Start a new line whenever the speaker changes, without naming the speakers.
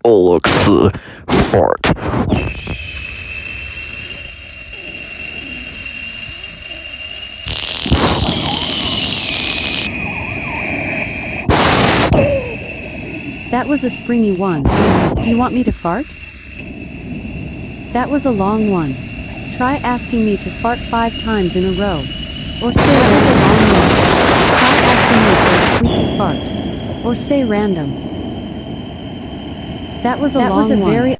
Alex, fart.
That was a springy one. Do you want me to fart? That was a long one. Try asking me to fart 5 times in a row. Or say that was a long one. Try asking me for a squeaky fart. Or say random. That was a long one.